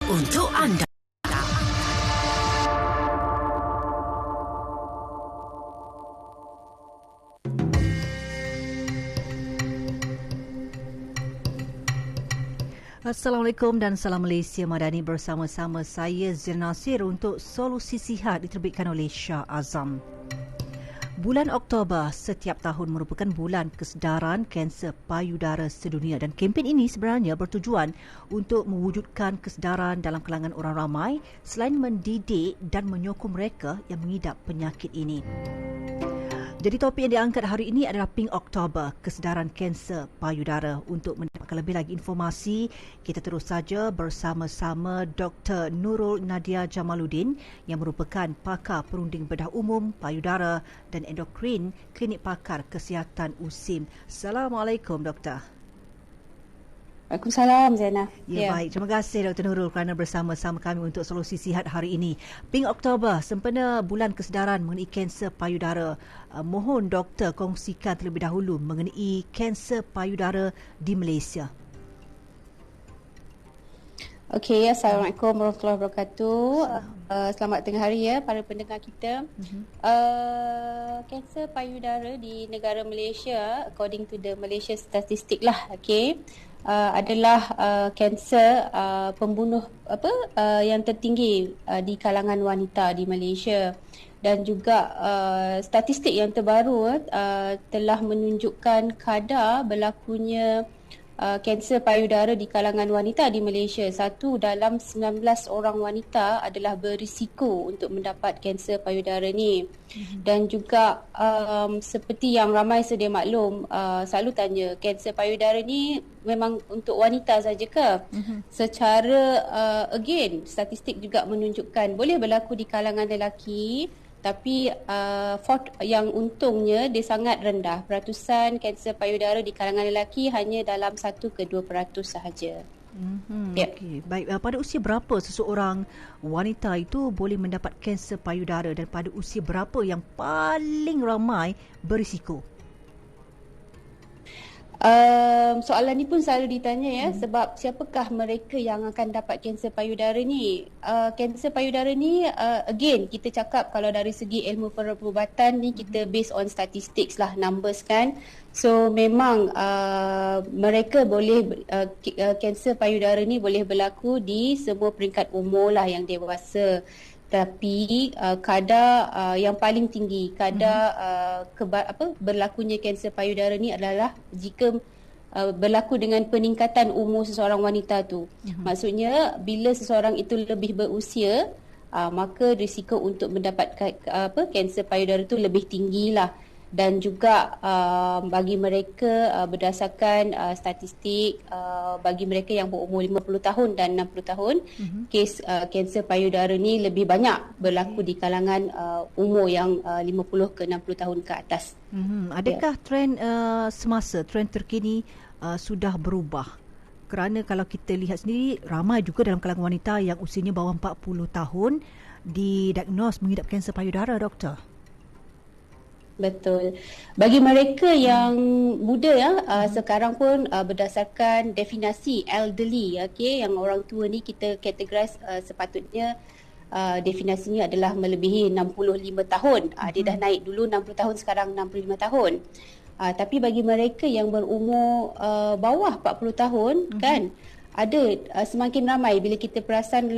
untuk anda. Assalamualaikum dan salam Malaysia Madani, bersama-sama saya Zir Nasir untuk Solusi Sihat diterbitkan oleh Shah Azam. Bulan Oktober setiap tahun merupakan bulan kesedaran kanser payudara sedunia dan kempen ini sebenarnya bertujuan untuk mewujudkan kesedaran dalam kalangan orang ramai selain mendidik dan menyokong mereka yang mengidap penyakit ini. Jadi topik yang diangkat hari ini adalah Pink Oktober, kesedaran kanser payudara. Untuk mendapatkan lebih lagi informasi, kita terus saja bersama-sama Dr. Nurul Nadia Jamaluddin yang merupakan pakar perunding bedah umum, payudara dan endokrin Klinik Pakar Kesihatan USIM. Assalamualaikum, Doktor. Waalaikumsalam, Zainah. Baik. Terima kasih Dr. Nurul kerana bersama-sama kami untuk Solusi Sihat hari ini. Pink Oktober, sempena bulan kesedaran mengenai kanser payudara. Mohon doktor kongsikan terlebih dahulu mengenai kanser payudara di Malaysia. Okey, Assalamualaikum warahmatullahi wabarakatuh. Selamat tengah hari ya para pendengar kita. Kanser payudara di negara Malaysia, according to the Malaysia Statistic lah, adalah kanser pembunuh yang tertinggi di kalangan wanita di Malaysia, dan juga statistik yang terbaru telah menunjukkan kadar berlakunya kanser payudara di kalangan wanita di Malaysia. 1 dalam 19 orang wanita adalah berisiko untuk mendapat kanser payudara ni. Dan juga seperti yang ramai sedia maklum, selalu tanya, kanser payudara ni memang untuk wanita saja ke? Secara again, statistik juga menunjukkan boleh berlaku di kalangan lelaki, tapi yang untungnya dia sangat rendah. Peratusan kanser payudara di kalangan lelaki hanya dalam 1 ke 2% sahaja. Okey. Baik, pada usia berapa seseorang wanita itu boleh mendapat kanser payudara dan pada usia berapa yang paling ramai berisiko? Soalan ni pun selalu ditanya sebab siapakah mereka yang akan dapat kanser payudara ni? Kanser payudara ni again kita cakap kalau dari segi ilmu perubatan ni kita based on statistics lah, numbers kan. So memang mereka boleh kanser payudara ni boleh berlaku di semua peringkat umur lah yang dewasa. Tapi kadar yang paling tinggi, kadar berlakunya kanser payudara ni adalah jika berlaku dengan peningkatan umur seseorang wanita tu. Maksudnya bila seseorang itu lebih berusia, maka risiko untuk mendapatkan kanser payudara tu lebih tinggilah. Dan juga bagi mereka berdasarkan statistik, bagi mereka yang berumur 50 tahun dan 60 tahun, kes kanser payudara ni lebih banyak berlaku di kalangan umur yang 50 ke 60 tahun ke atas. Adakah trend semasa, trend terkini sudah berubah? Kerana kalau kita lihat sendiri, ramai juga dalam kalangan wanita yang usianya bawah 40 tahun didiagnos mengidap kanser payudara, Doktor. Betul. Bagi mereka yang muda sekarang pun berdasarkan definisi elderly, yang orang tua ni kita categorize sepatutnya definisinya adalah melebihi 65 tahun. Dia dah naik dulu 60 tahun, sekarang 65 tahun. Tapi bagi mereka yang berumur bawah 40 tahun kan, ada semakin ramai bila kita perasan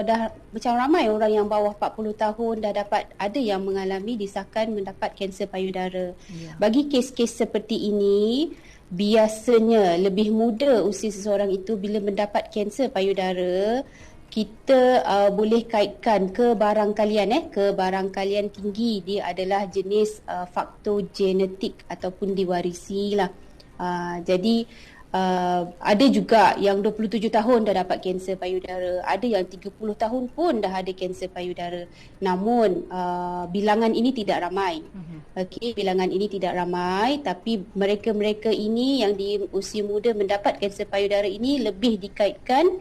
dah macam ramai orang yang bawah 40 tahun dah dapat, ada yang mengalami disahkan mendapat kanser payudara. Bagi kes-kes seperti ini, biasanya lebih muda usia seseorang itu bila mendapat kanser payudara, kita boleh kaitkan kebarangkalian tinggi dia adalah jenis faktor genetik ataupun diwarisi lah. Jadi ada juga yang 27 tahun dah dapat kanser payudara, ada yang 30 tahun pun dah ada kanser payudara. Namun bilangan ini tidak ramai. Bilangan ini tidak ramai, tapi mereka-mereka ini yang di usia muda mendapat kanser payudara ini lebih dikaitkan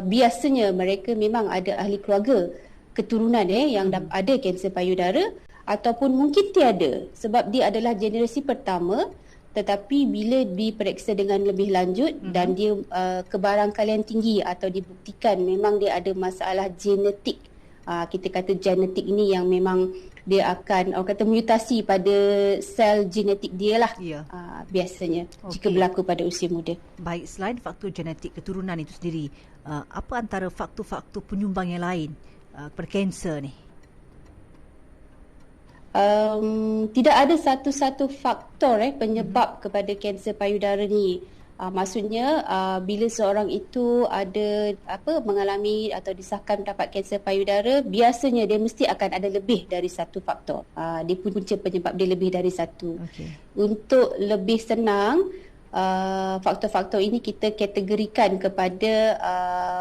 biasanya mereka memang ada ahli keluarga keturunan yang ada kanser payudara, ataupun mungkin tiada sebab dia adalah generasi pertama. tetapi bila diperiksa dengan lebih lanjut dan dia kebarangkalian tinggi atau dibuktikan memang dia ada masalah genetik, kita kata genetik ini yang memang dia akan orang kata mutasi pada sel genetik dia lah, biasanya jika berlaku pada usia muda. Baik, selain faktor genetik keturunan itu sendiri, apa antara faktor-faktor penyumbang yang lain kepada kanser ni? Tidak ada satu-satu faktor penyebab kepada kanser payudara ni. Maksudnya bila seorang itu ada mengalami atau disahkan mendapat kanser payudara, biasanya dia mesti akan ada lebih dari satu faktor. Dia punca penyebab dia lebih dari satu. Untuk lebih senang, faktor-faktor ini kita kategorikan kepada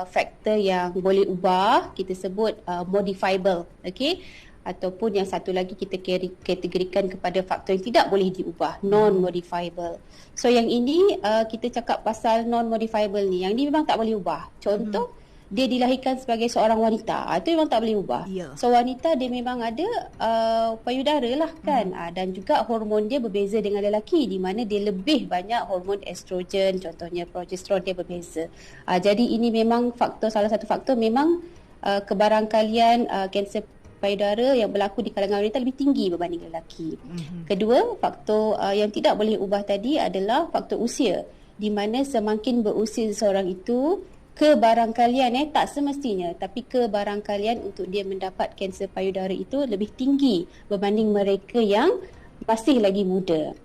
faktor yang boleh ubah, kita sebut modifiable, ataupun yang satu lagi kita kategorikan kepada faktor yang tidak boleh diubah, non-modifiable. So yang ini kita cakap pasal non-modifiable ni, yang ni memang tak boleh ubah. Contoh, dia dilahirkan sebagai seorang wanita, itu memang tak boleh ubah. So wanita dia memang ada payudara lah kan, dan juga hormon dia berbeza dengan lelaki, di mana dia lebih banyak hormon estrogen, contohnya progesteron dia berbeza. Jadi ini memang salah satu faktor memang kebarangkalian kanser payudara yang berlaku di kalangan wanita lebih tinggi berbanding lelaki. Kedua, faktor yang tidak boleh ubah tadi adalah faktor usia, di mana semakin berusia seseorang itu, kebarangkalian tak semestinya, tapi kebarangkalian untuk dia mendapat kanser payudara itu lebih tinggi berbanding mereka yang masih lagi muda.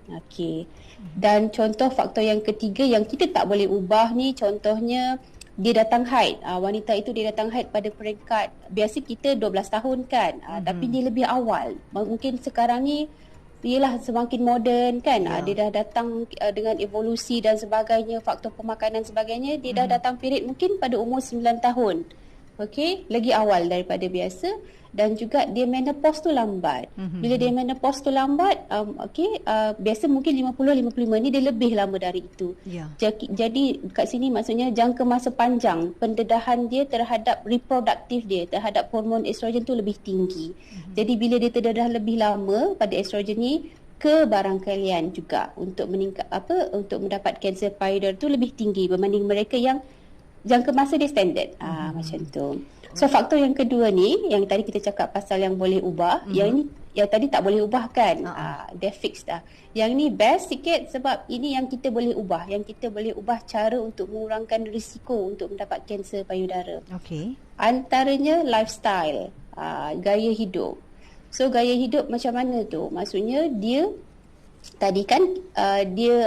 Dan contoh faktor yang ketiga yang kita tak boleh ubah ni, contohnya dia datang haid. Wanita itu dia datang haid pada peringkat, biasa kita 12 tahun kan, tapi dia lebih awal. Mungkin sekarang ni ialah semakin moden kan, dia dah datang dengan evolusi dan sebagainya, faktor pemakanan sebagainya, dia dah datang period mungkin pada umur 9 tahun. Lagi awal daripada biasa. Dan juga dia menopause tu lambat. Bila dia menopause tu lambat, biasa mungkin 50-55 ni dia lebih lama dari itu. Jadi kat sini maksudnya jangka masa panjang pendedahan dia terhadap reproduktif dia, terhadap hormon estrogen tu lebih tinggi. Jadi bila dia terdedah lebih lama pada estrogen ni, kebarangkalian juga untuk meningkat untuk mendapat kanser payudara tu lebih tinggi berbanding mereka yang jangka masa dia standard. Macam tu. So faktor yang kedua ni, yang tadi kita cakap pasal yang boleh ubah, yang ini yang tadi tak boleh ubah kan, dia fix dah. Yang ni best sikit sebab ini yang kita boleh ubah, yang kita boleh ubah cara untuk mengurangkan risiko untuk mendapat kanser payudara. Antaranya lifestyle, gaya hidup. So gaya hidup macam mana tu? Maksudnya dia tadi kan dia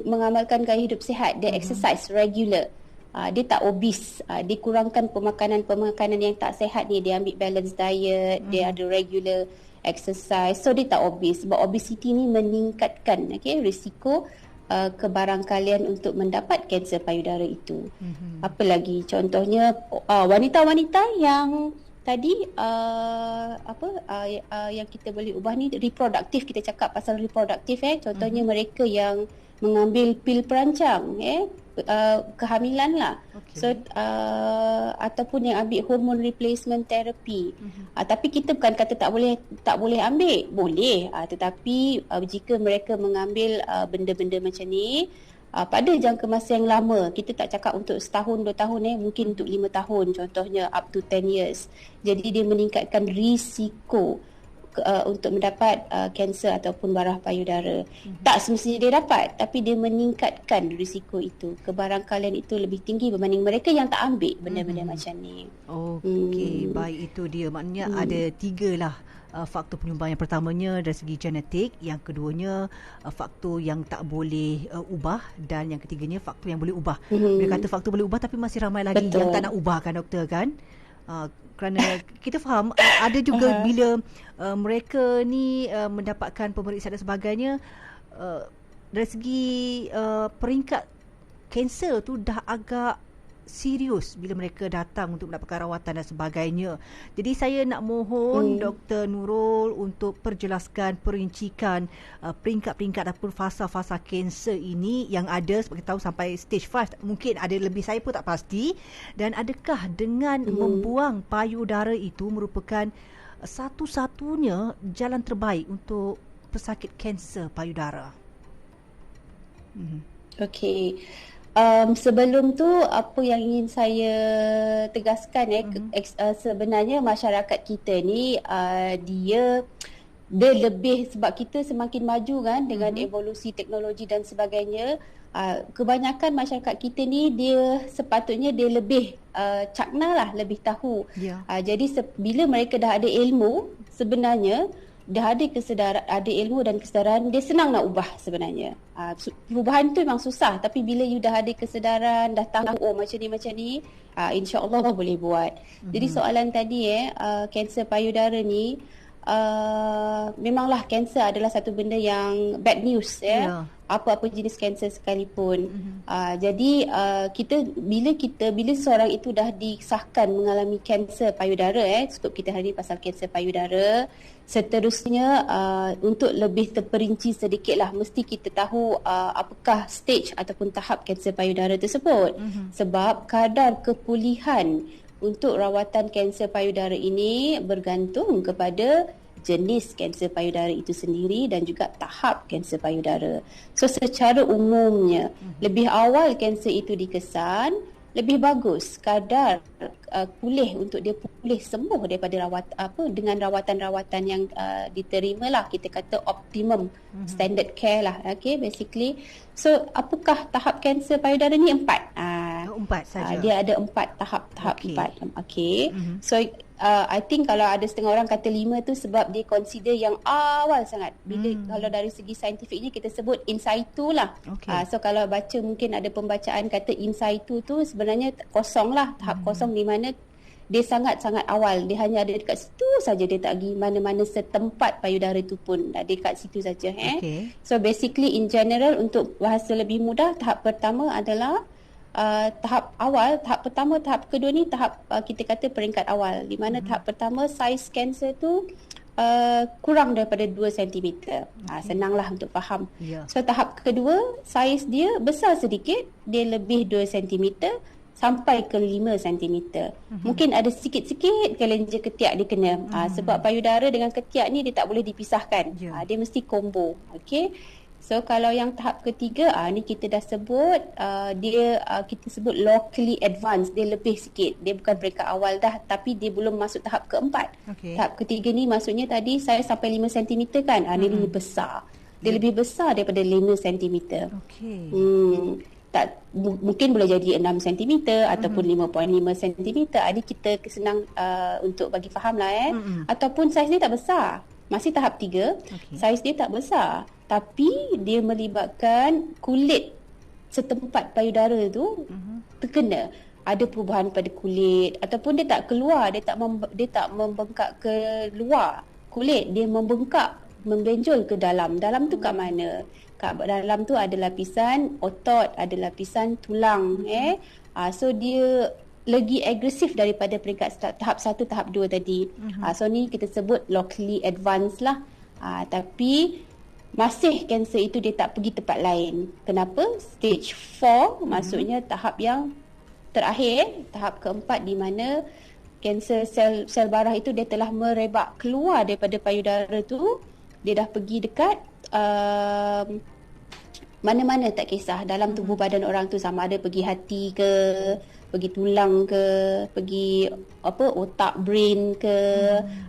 mengamalkan gaya hidup sihat, dia exercise regular, dia tak obese, dia kurangkan pemakanan yang tak sihat ni, dia ambil balance diet, dia ada regular exercise, so dia tak obese. Sebab obesity ni meningkatkan risiko kebarangkalian untuk mendapat kanser payudara itu. Apa lagi? Contohnya wanita-wanita yang tadi yang kita boleh ubah ni reproduktif, kita cakap pasal reproduktif contohnya mereka yang mengambil pil perancang kehamilan lah. So ataupun yang ambil hormone replacement therapy. Tapi kita bukan kata tak boleh ambil, boleh, tetapi jika mereka mengambil benda-benda macam ni pada jangka masa yang lama, kita tak cakap untuk setahun, 2 tahun, mungkin untuk 5 tahun, contohnya up to 10 years. Jadi dia meningkatkan risiko untuk mendapat kanser ataupun barah payudara. Tak semestinya dia dapat, tapi dia meningkatkan risiko itu. Kebarangkalian itu lebih tinggi berbanding mereka yang tak ambil benda-benda macam ni. Baik, itu dia. Maknanya ada 3 lah faktor penyumbang. Yang pertamanya dari segi genetik, yang keduanya faktor yang tak boleh ubah, dan yang ketiganya faktor yang boleh ubah. Dia kata faktor boleh ubah, tapi masih ramai lagi yang tak nak ubah kan doktor kan? Kerana kita faham ada juga bila mereka ni mendapatkan pemeriksaan dan sebagainya, dari segi peringkat kanser tu dah agak serius bila mereka datang untuk mendapatkan rawatan dan sebagainya. Jadi saya nak mohon Dr. Nurul untuk perjelaskan, perincikan peringkat-peringkat ataupun fasa-fasa kanser ini yang ada, seperti tahu sampai stage 5, mungkin ada lebih, saya pun tak pasti. Dan adakah dengan membuang payudara itu merupakan satu-satunya jalan terbaik untuk pesakit kanser payudara? Okey. Sebelum tu apa yang ingin saya tegaskan sebenarnya masyarakat kita ni dia lebih, sebab kita semakin maju kan dengan evolusi teknologi dan sebagainya. Kebanyakan masyarakat kita ni dia sepatutnya dia lebih cakna lah, lebih tahu. Jadi bila mereka dah ada ilmu, sebenarnya dah ada kesedaran, ada ilmu dan kesedaran, dia senang nak ubah sebenarnya. Perubahan tu memang susah, tapi bila you dah ada kesedaran, dah tahu macam ni, insya-Allah boleh buat. Jadi soalan tadi kanser payudara ni, memanglah kanser adalah satu benda yang bad news apa-apa jenis kanser sekalipun. Jadi bila seseorang itu dah disahkan mengalami kanser payudara, skop kita hari ini pasal kanser payudara, seterusnya untuk lebih terperinci sedikitlah, mesti kita tahu apakah stage ataupun tahap kanser payudara tersebut. Sebab kadar kepulihan untuk rawatan kanser payudara ini bergantung kepada jenis kanser payudara itu sendiri dan juga tahap kanser payudara. So secara umumnya, lebih awal kanser itu dikesan, lebih bagus kadar pulih untuk dia pulih sembuh daripada dengan rawatan-rawatan yang diterimalah, kita kata optimum standard care lah, basically. So apakah tahap kanser payudara ni? 4. 4 saja. Dia ada 4 tahap 4. So I think kalau ada setengah orang kata 5 tu sebab dia consider yang awal sangat. Bila kalau dari segi saintifiknya kita sebut in situ lah. So kalau baca mungkin ada pembacaan kata in situ tu sebenarnya kosong lah, tahap kosong, di mana dia sangat-sangat awal. Dia hanya ada dekat situ saja, dia tak pergi mana-mana setempat payudara tu pun. Ada dekat situ saja. So basically in general, untuk bahasa lebih mudah, tahap pertama adalah tahap awal. Tahap pertama, tahap kedua ni tahap kita kata peringkat awal, di mana tahap pertama saiz kanser tu kurang daripada 2 cm. Senanglah untuk faham. So tahap kedua saiz dia besar sedikit, dia lebih 2 cm sampai ke 5 cm. Mungkin ada sikit-sikit kelenjar ketiak dia kena. Sebab payudara dengan ketiak ni dia tak boleh dipisahkan. Dia mesti combo. So kalau yang tahap ketiga, ni kita dah sebut, dia kita sebut locally advanced, dia lebih sikit. Dia bukan peringkat awal dah, tapi dia belum masuk tahap keempat. Tahap ketiga ni maksudnya tadi saya sampai 5 cm kan. Dia lebih besar. Dia lebih besar daripada 5 cm. Mungkin boleh jadi 6 cm ataupun 5.5 cm. Ini kita senang untuk bagi faham lah. Ataupun saiz dia tak besar, masih tahap 3. Saiz dia tak besar, tapi dia melibatkan kulit setempat payudara tu terkena. Ada perubahan pada kulit, ataupun dia tak keluar, dia tak membengkak ke luar kulit, dia membengkak, membenjol ke dalam. Dalam tu kat mana? Kat dalam tu ada lapisan otot, ada lapisan tulang. So dia lagi agresif daripada peringkat tahap 1, tahap 2 tadi. So ni kita sebut locally advanced lah. Tapi masih kanser itu dia tak pergi tempat lain. Kenapa? Stage 4 maksudnya tahap yang terakhir, tahap keempat, di mana kanser sel barah itu dia telah merebak keluar daripada payudara tu. Dia dah pergi dekat mana-mana, tak kisah dalam tubuh badan orang tu, sama ada pergi hati ke, pergi tulang ke, pergi otak, brain ke.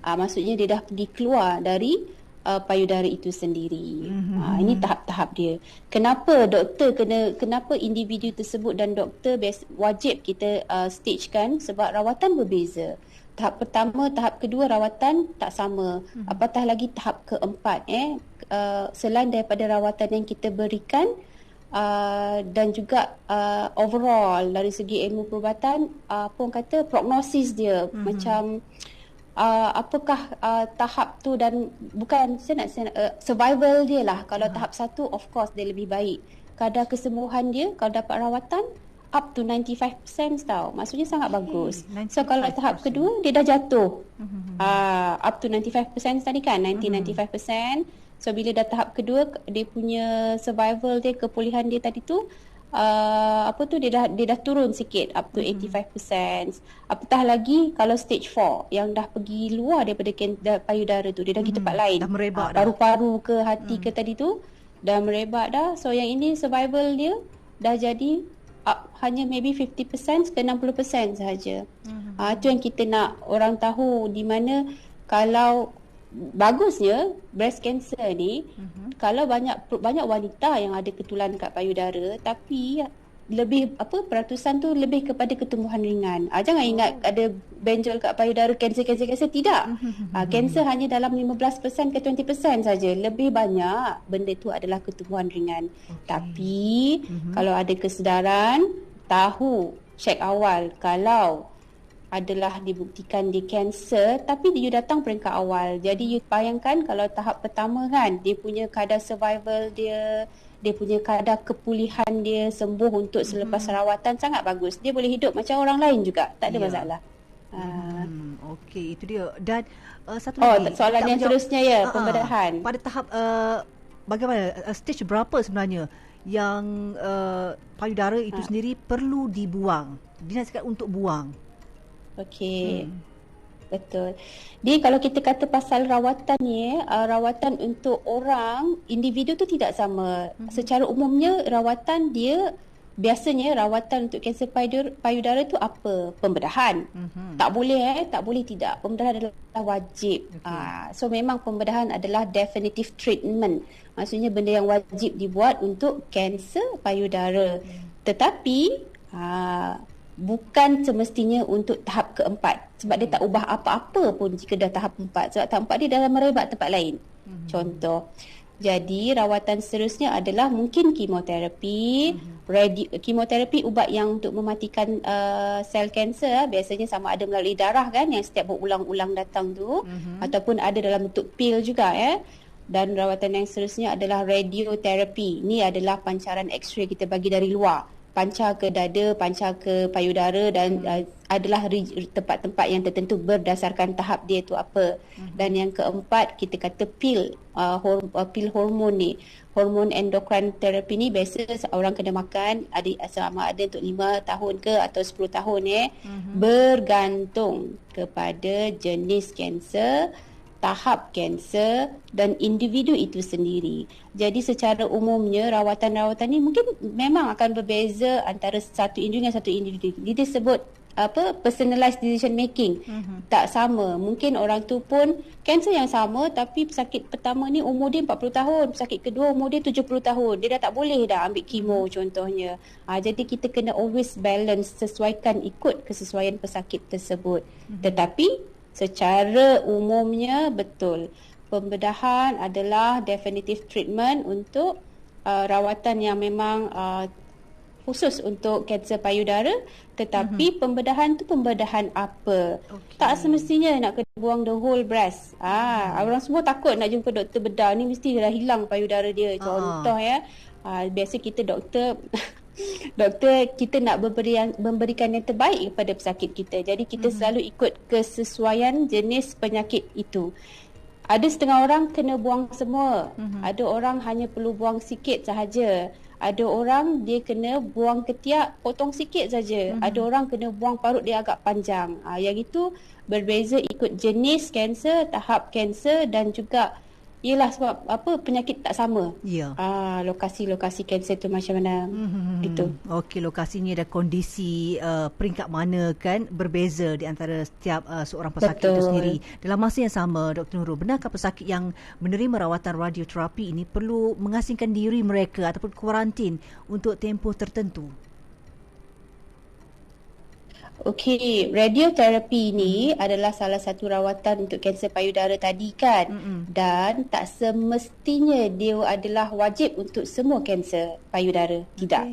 Maksudnya dia dah pergi keluar dari payudara itu sendiri. Ini tahap-tahap dia. Kenapa individu tersebut dan doktor wajib kita stagekan? Sebab rawatan berbeza. Tahap pertama, tahap kedua rawatan tak sama. Apatah lagi tahap keempat. Selain daripada rawatan yang kita berikan, dan juga overall dari segi ilmu perubatan, apa orang kata, prognosis dia, macam apakah tahap tu, dan bukan survival dia lah. Kalau tahap 1 of course dia lebih baik, kadar kesembuhan dia kalau dapat rawatan up to 95% tau. Maksudnya sangat bagus. So kalau tahap kedua dia dah jatuh up to 95% tadi kan, 95%. So bila dah tahap kedua, dia punya survival dia, kepulihan dia tadi tu dia dah turun sikit up to 85%. Apatah lagi kalau stage 4 yang dah pergi luar daripada payudara tu, dia dah pergi tempat lain. Dah merebak dah. Paru-paru ke hati ke tadi tu dah merebak dah. So yang ini survival dia dah jadi hanya maybe 50% ke 60% sahaja. Itu yang kita nak orang tahu, di mana kalau bagusnya breast cancer ni, kalau banyak wanita yang ada ketulan kat payudara, tapi lebih peratusan tu lebih kepada ketumbuhan ringan. Jangan ingat ada benjol kat payudara, kanser tidak. Kanser hanya dalam 15% ke 20% saja. Lebih banyak benda tu adalah ketumbuhan ringan. Tapi kalau ada kesedaran, tahu, cek awal, kalau adalah dibuktikan dia kanser, tapi dia datang peringkat awal. Jadi you bayangkan kalau tahap pertama kan, dia punya kadar survival dia punya kadar kepulihan dia sembuh untuk selepas rawatan sangat bagus. Dia boleh hidup macam orang lain juga, tak ada masalah. Okey, itu dia. Dan satu lagi soalan yang seterusnya pembedahan. Pada tahap bagaimana, stage berapa sebenarnya yang payudara itu sendiri perlu dibuang, dinasihatkan untuk buang? Okey. Betul. Jadi kalau kita kata pasal rawatan ni, rawatan untuk orang, individu tu tidak sama. Secara umumnya rawatan dia, biasanya rawatan untuk kanser payudara tu apa? Pembedahan. Tak boleh tidak. Pembedahan adalah wajib. So memang pembedahan adalah definitive treatment. Maksudnya benda yang wajib dibuat untuk kanser payudara. Tetapi bukan semestinya untuk tahap keempat, sebab dia tak ubah apa-apa pun jika dah tahap 4. Sebab tahap 4 dia dah merebak tempat lain. Contoh. Jadi rawatan seterusnya adalah mungkin kemoterapi, kemoterapi ubat yang untuk mematikan sel kanser, biasanya sama ada melalui darah kan, yang setiap berulang-ulang datang tu, ataupun ada dalam bentuk pil juga Dan rawatan yang seterusnya adalah radioterapi. Ini adalah pancaran X-ray kita bagi dari luar. Pancar ke dada, pancar ke payudara, dan adalah tempat-tempat yang tertentu berdasarkan tahap dia tu apa. Dan yang keempat, kita kata pil, pil hormon ni. Hormon endocrine therapy ni biasa orang kena makan sama ada untuk 5 tahun ke atau 10 tahun bergantung kepada jenis kanser, tahap kanser dan individu itu sendiri. Jadi secara umumnya rawatan-rawatan ni mungkin memang akan berbeza antara satu individu dengan satu individu. Dia disebut personalized decision making. Tak sama. Mungkin orang tu pun kanser yang sama, tapi pesakit pertama ni umur dia 40 tahun, pesakit kedua umur dia 70 tahun. Dia dah tak boleh dah ambil kemo contohnya. Jadi kita kena always balance, sesuaikan ikut kesesuaian pesakit tersebut. Tetapi secara umumnya betul, pembedahan adalah definitive treatment untuk rawatan yang memang khusus untuk kanser payudara. Tetapi pembedahan tu pembedahan apa? Tak semestinya nak kena buang the whole breast. Orang semua takut nak jumpa doktor bedah ni, mesti dah hilang payudara dia. Contoh biasa kita doktor kita nak memberikan yang terbaik kepada pesakit kita. Jadi kita selalu ikut kesesuaian jenis penyakit itu. Ada setengah orang kena buang semua. Ada orang hanya perlu buang sikit sahaja. Ada orang dia kena buang ketiak, potong sikit saja. Ada orang kena buang parut dia agak panjang. Yang itu berbeza ikut jenis kanser, tahap kanser, dan juga ialah sebab penyakit tak sama. Lokasi-lokasi kanser tu macam mana. Gitu. Okey, lokasinya dan kondisi peringkat mana kan berbeza di antara setiap seorang pesakit itu sendiri. Dalam masa yang sama, Dr. Nurul, benarkah pesakit yang menerima rawatan radioterapi ini perlu mengasingkan diri mereka ataupun kuarantin untuk tempoh tertentu? Okey, radioterapi ni adalah salah satu rawatan untuk kanser payudara tadi kan. Dan tak semestinya dia adalah wajib untuk semua kanser payudara. Tidak.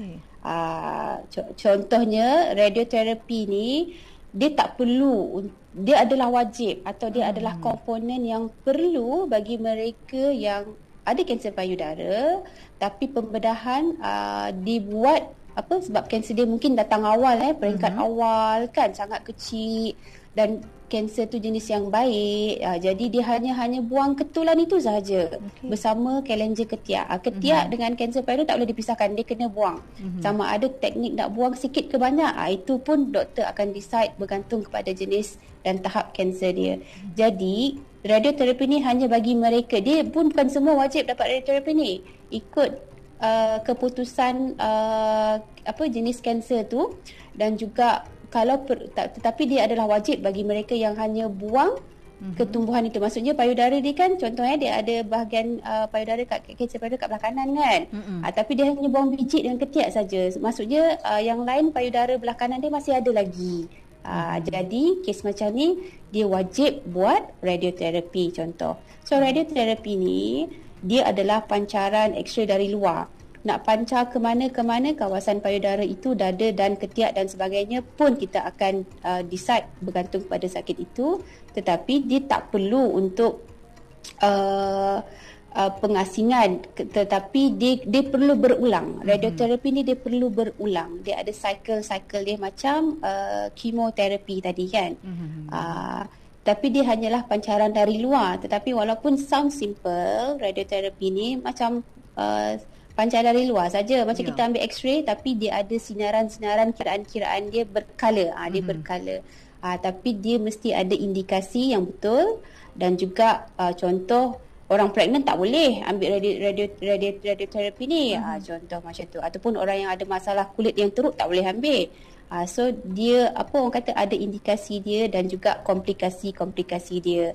Contohnya radioterapi ni dia tak perlu, dia adalah wajib atau dia adalah komponen yang perlu bagi mereka yang ada kanser payudara, tapi pembedahan dibuat sebab kanser dia mungkin datang awal, peringkat awal kan, sangat kecil, dan kanser tu jenis yang baik. Jadi dia hanya buang ketulan itu sahaja bersama kelenjar ketiak. Ketiak dengan kanser payudara tak boleh dipisahkan, dia kena buang. Sama ada teknik nak buang sikit ke banyak, itu pun doktor akan decide bergantung kepada jenis dan tahap kanser dia. Jadi radioterapi ni hanya bagi mereka, dia pun bukan semua wajib dapat radioterapi ni, ikut keputusan jenis kanser tu, dan juga tetapi dia adalah wajib bagi mereka yang hanya buang ketumbuhan itu. Maksudnya payudara dia kan, contohnya dia ada bahagian payudara kanser payudara kat belah kanan kan, tapi dia hanya buang biji dengan ketiak saja. Maksudnya yang lain payudara belah kanan dia masih ada lagi. Jadi kes macam ni dia wajib buat radioterapi contoh. So radioterapi ni dia adalah pancaran X-ray dari luar. Nak pancar ke mana kawasan payudara itu, dada dan ketiak dan sebagainya pun kita akan decide bergantung pada sakit itu. Tetapi dia tak perlu untuk pengasingan, tetapi dia perlu berulang. Radioterapi ni dia perlu berulang. Dia ada cycle dia macam kemoterapi tadi kan. Tapi dia hanyalah pancaran dari luar. Tetapi walaupun sound simple, radioterapi ni macam pancaran dari luar saja, macam kita ambil X-ray, tapi dia ada sinaran-sinaran, kiraan-kiraan dia berkala. Dia berkala. Tapi dia mesti ada indikasi yang betul, dan juga contoh orang pregnant tak boleh ambil radioterapi ni, contoh macam tu. Ataupun orang yang ada masalah kulit yang teruk tak boleh ambil. So dia orang kata ada indikasi dia dan juga komplikasi dia.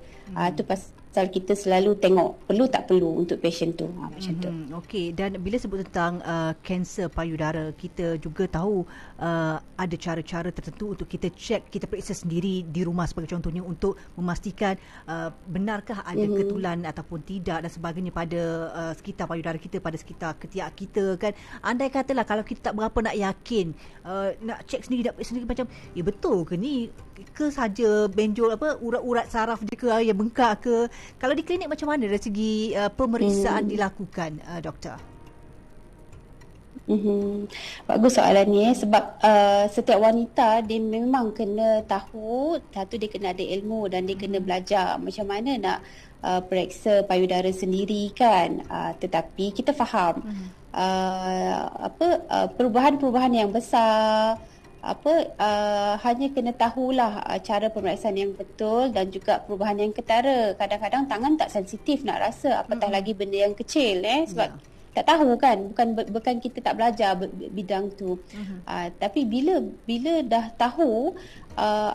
Tu pasal kita selalu tengok perlu tak perlu untuk pasien tu, macam tu. Okey, dan bila sebut tentang kanser payudara, kita juga tahu ada cara-cara tertentu untuk kita cek, kita periksa sendiri di rumah sebagai contohnya, untuk memastikan benarkah ada ketulan ataupun tidak dan sebagainya pada sekitar payudara kita, pada sekitar ketiak kita kan. Andai katalah kalau kita tak berapa nak yakin, nak cek sendiri, nak periksa sendiri, macam betul ke ni, ke saja benjol urat-urat saraf dia ke, yang bengkak ke. Kalau di klinik macam mana dari segi pemeriksaan dilakukan, doktor? Bagus soalan ni, sebab setiap wanita dia memang kena tahu, satu dia kena ada ilmu dan dia kena belajar macam mana nak periksa payudara sendiri kan. Tetapi kita faham perubahan-perubahan yang besar, hanya kena tahulah cara pemeriksaan yang betul dan juga perubahan yang ketara. Kadang-kadang tangan tak sensitif nak rasa, apatah lagi benda yang kecil sebab tak tahu kan, bukan kita tak belajar bidang tu. Tapi bila dah tahu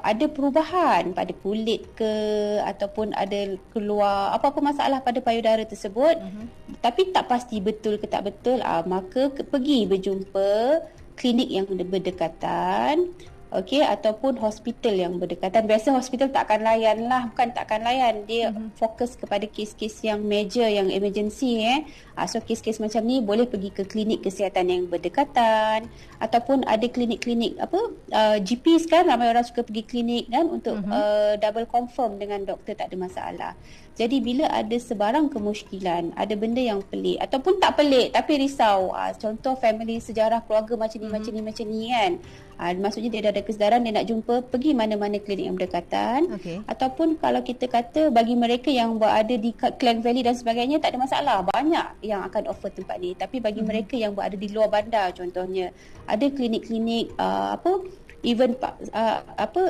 ada perubahan pada kulit ke, ataupun ada keluar apa-apa masalah pada payudara tersebut, tapi tak pasti betul ke tak betul, maka pergi berjumpa klinik yang berdekatan, ataupun hospital yang berdekatan. Biasa hospital tak akan layan lah, bukan tak akan layan, dia fokus kepada kes-kes yang major, yang emergency. So kes-kes macam ni boleh pergi ke klinik kesihatan yang berdekatan, ataupun ada klinik-klinik GP kan, ramai orang suka pergi klinik kan untuk double confirm dengan doktor, tak ada masalah. Jadi bila ada sebarang kemusykilan, ada benda yang pelik ataupun tak pelik tapi risau, contoh family sejarah keluarga macam ni kan, maksudnya dia dah ada kesedaran, dia nak jumpa, pergi mana-mana klinik yang berdekatan. Ataupun kalau kita kata bagi mereka yang berada di Klang Valley dan sebagainya, tak ada masalah, banyak yang akan offer tempat ni. Tapi bagi mereka yang berada di luar bandar contohnya, ada klinik-klinik even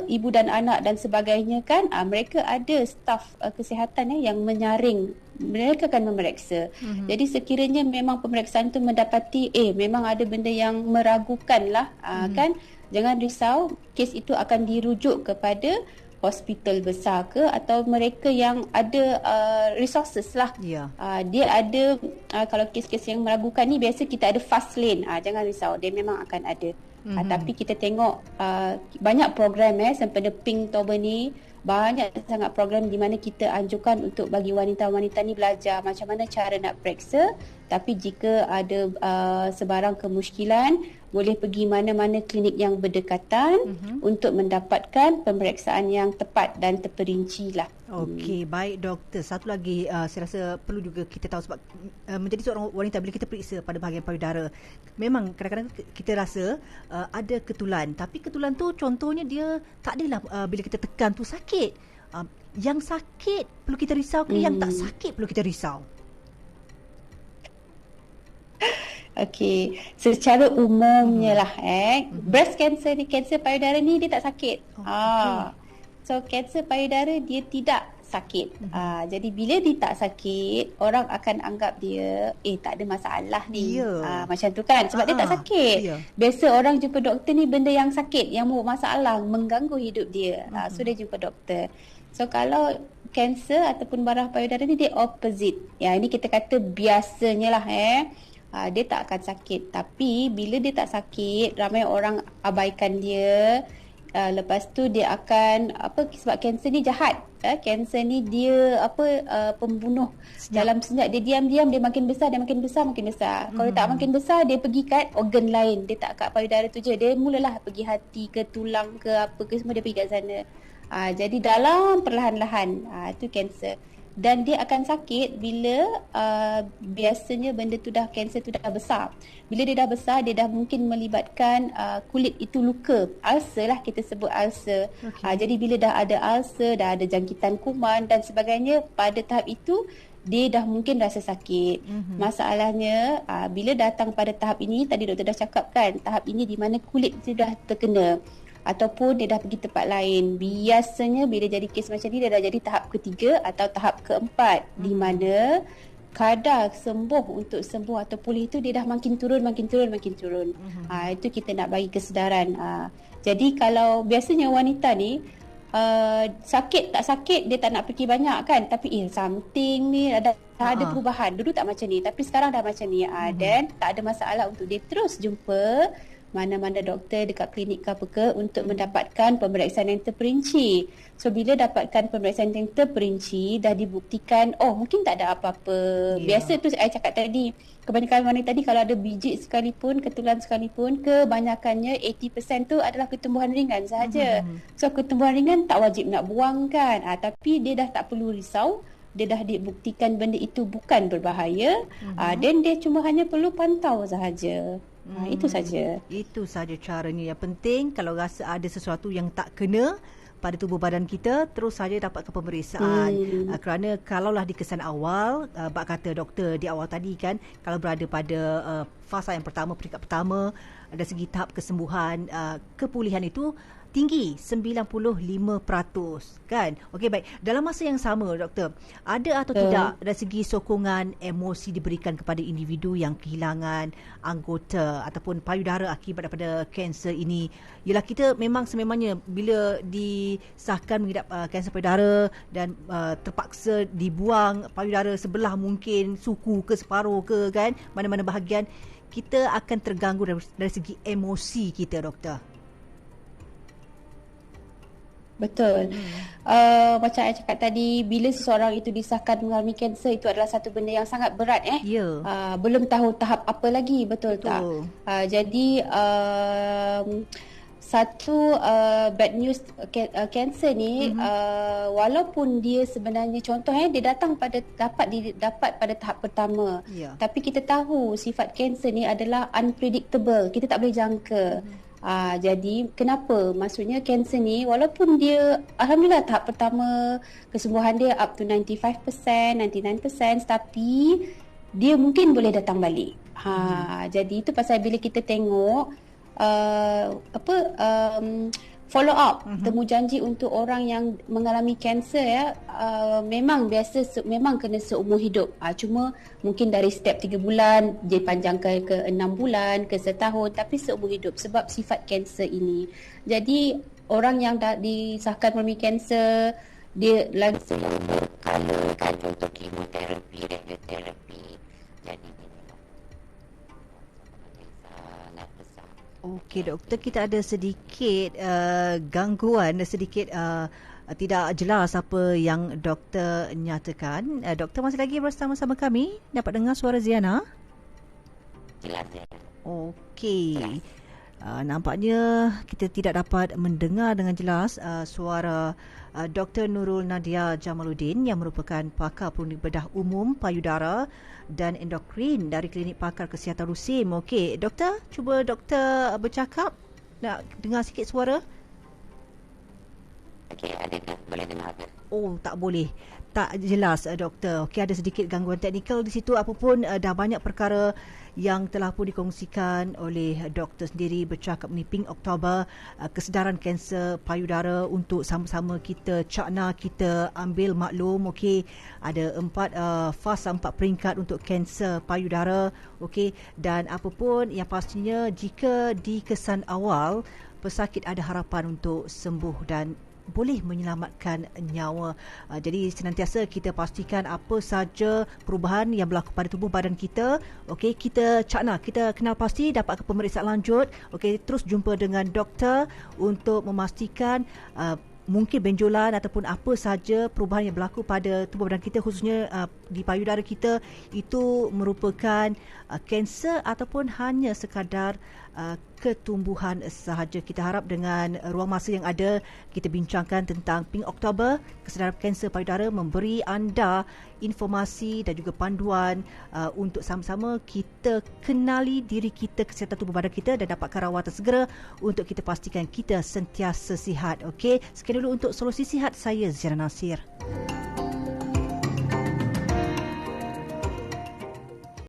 ibu dan anak dan sebagainya kan, mereka ada staf kesihatan yang menyaring, mereka akan memeriksa. Jadi sekiranya memang pemeriksaan tu mendapati memang ada benda yang meragukan lah, kan, jangan risau, kes itu akan dirujuk kepada hospital besar ke, atau mereka yang ada resources lah. Dia ada kalau kes-kes yang meragukan ni, biasa kita ada fast lane, jangan risau, dia memang akan ada. Tapi kita tengok banyak program sempena Pink Oktober ni, banyak sangat program di mana kita anjurkan untuk bagi wanita-wanita ni belajar macam mana cara nak periksa. Tapi jika ada sebarang kemusykilan, boleh pergi mana-mana klinik yang berdekatan untuk mendapatkan pemeriksaan yang tepat dan terperinci lah. Okey, baik doktor. Satu lagi saya rasa perlu juga kita tahu sebab menjadi seorang wanita bila kita periksa pada bahagian payudara, memang kadang-kadang kita rasa ada ketulan. Tapi ketulan tu contohnya dia tak adalah bila kita tekan tu sakit. Yang sakit perlu kita risau ke yang tak sakit perlu kita risau? Okey, secara umumnya lah breast cancer ni, kanser payudara ni dia tak sakit. So kanser payudara dia tidak sakit. Jadi bila dia tak sakit, orang akan anggap dia tak ada masalah ni. Macam tu kan, sebab dia tak sakit. Biasa orang jumpa doktor ni benda yang sakit, yang membawa masalah, mengganggu hidup dia. So dia jumpa doktor. So kalau kanser ataupun barah payudara ni dia opposite. Ini kita kata biasanya lah dia tak akan sakit. Tapi bila dia tak sakit, ramai orang abaikan dia. Lepas tu dia akan sebab kanser ni jahat. Kanser ni dia pembunuh. Dalam senyap dia diam-diam dia makin besar, makin besar. Kalau tak makin besar, dia pergi kat organ lain. Dia tak kat payudara tu je. Dia mulalah pergi hati ke tulang ke apa ke semua, dia pergi kat sana. Jadi dalam perlahan-lahan itu kanser. Dan dia akan sakit bila biasanya benda tu dah, kanser tu dah besar. Bila dia dah besar, dia dah mungkin melibatkan kulit itu luka. Ulcer lah, kita sebut ulcer. Jadi bila dah ada ulcer, dah ada jangkitan kuman dan sebagainya, pada tahap itu dia dah mungkin rasa sakit. Masalahnya bila datang pada tahap ini, tadi doktor dah cakap kan, tahap ini di mana kulit itu dah terkena ataupun dia dah pergi tempat lain. Biasanya bila jadi kes macam ni, dia dah jadi tahap ketiga atau tahap keempat, di mana kadar untuk sembuh atau pulih itu dia dah makin turun. Itu kita nak bagi kesedaran. Jadi kalau biasanya wanita ni sakit tak sakit, dia tak nak fikir banyak kan, tapi something ni ada perubahan. Dulu tak macam ni, tapi sekarang dah macam ni. Dan tak ada masalah untuk dia terus jumpa mana-mana doktor dekat klinik ke apa ke untuk mendapatkan pemeriksaan yang terperinci. So bila dapatkan pemeriksaan yang terperinci, dah dibuktikan mungkin tak ada apa-apa. Biasa tu saya cakap tadi, kebanyakan wanita tadi kalau ada biji sekalipun, ketulan sekalipun, kebanyakannya 80% tu adalah ketumbuhan ringan sahaja. So ketumbuhan ringan tak wajib nak buang kan. Tapi dia dah tak perlu risau. Dia dah dibuktikan benda itu bukan berbahaya. Dan dia cuma hanya perlu pantau sahaja. Itu saja. Itu saja caranya. Yang penting kalau rasa ada sesuatu yang tak kena pada tubuh badan kita, terus saja dapatkan pemeriksaan. Kerana kalaulah di kesan awal, bak kata doktor di awal tadi kan, kalau berada pada fasa yang pertama, peringkat pertama, dari segi tahap kesembuhan, kepulihan itu tinggi 95% kan. Okey, baik. Dalam masa yang sama doktor, ada atau tidak dari segi sokongan emosi diberikan kepada individu yang kehilangan anggota ataupun payudara akibat daripada kanser ini? Ialah kita memang sememangnya bila disahkan mengidap kanser payudara dan terpaksa dibuang payudara sebelah, mungkin suku ke separuh ke kan, mana-mana bahagian, kita akan terganggu dari segi emosi kita doktor. Betul. Macam saya cakap tadi, bila seseorang itu disahkan mengalami kanser, itu adalah satu benda yang sangat berat. Belum tahu tahap apa lagi, betul tak? Jadi satu bad news kanser ni, walaupun dia sebenarnya contoh dia datang dapat pada tahap pertama, tapi kita tahu sifat kanser ni adalah unpredictable, kita tak boleh jangka. Jadi kenapa? Maksudnya kanser ni walaupun dia alhamdulillah tahap pertama kesembuhan dia up to 95%, 99%, tapi dia mungkin boleh datang balik. Jadi itu pasal bila kita tengok follow up, temu janji untuk orang yang mengalami kanser memang biasa memang kena seumur hidup. Cuma mungkin dari step 3 bulan dia panjangkan ke 6 bulan ke setahun, tapi seumur hidup sebab sifat kanser ini. Jadi orang yang disahkan mengalami kanser, dia langsung berkala kan untuk kemoterapi, radioterapi. Jadi okey doktor, kita ada sedikit gangguan, sedikit tidak jelas apa yang doktor nyatakan. Doktor masih lagi bersama-sama kami? Dapat dengar suara Ziana? Jelas. Okey. Nampaknya kita tidak dapat mendengar dengan jelas suara Dr. Nurul Nadia Jamaluddin yang merupakan pakar perunik bedah umum, payudara dan endokrin dari Klinik Pakar Kesihatan Rusim. Okey, doktor, cuba doktor bercakap. Nak dengar sikit suara? Okey, boleh dengar ke? Oh, tak boleh. Tak jelas, doktor. Okey, ada sedikit gangguan teknikal di situ. Apapun, dah banyak perkara yang telah pun dikongsikan oleh doktor sendiri bercakap mengenai Pink Oktober, kesedaran kanser payudara untuk sama-sama kita cakna, kita ambil maklum. Okey, ada 4 fasa, 4 peringkat untuk kanser payudara. Okey, dan apapun yang pastinya jika dikesan awal, pesakit ada harapan untuk sembuh dan boleh menyelamatkan nyawa. Jadi senantiasa kita pastikan apa saja perubahan yang berlaku pada tubuh badan kita. Okey, kita cakna, kita kenal pasti, dapatkan pemeriksaan lanjut. Okey, terus jumpa dengan doktor untuk memastikan mungkin benjolan ataupun apa saja perubahan yang berlaku pada tubuh badan kita, khususnya di payudara kita, itu merupakan kanser ataupun hanya sekadar ketumbuhan sahaja. Kita harap dengan ruang masa yang ada, kita bincangkan tentang Pink Oktober, kesedaran kanser payudara, memberi anda informasi dan juga panduan untuk sama-sama kita kenali diri kita, kesihatan tubuh badan kita dan dapatkan rawatan segera untuk kita pastikan kita sentiasa sihat. Okey, sekian dulu untuk Solusi Sihat. Saya Zira Nasir.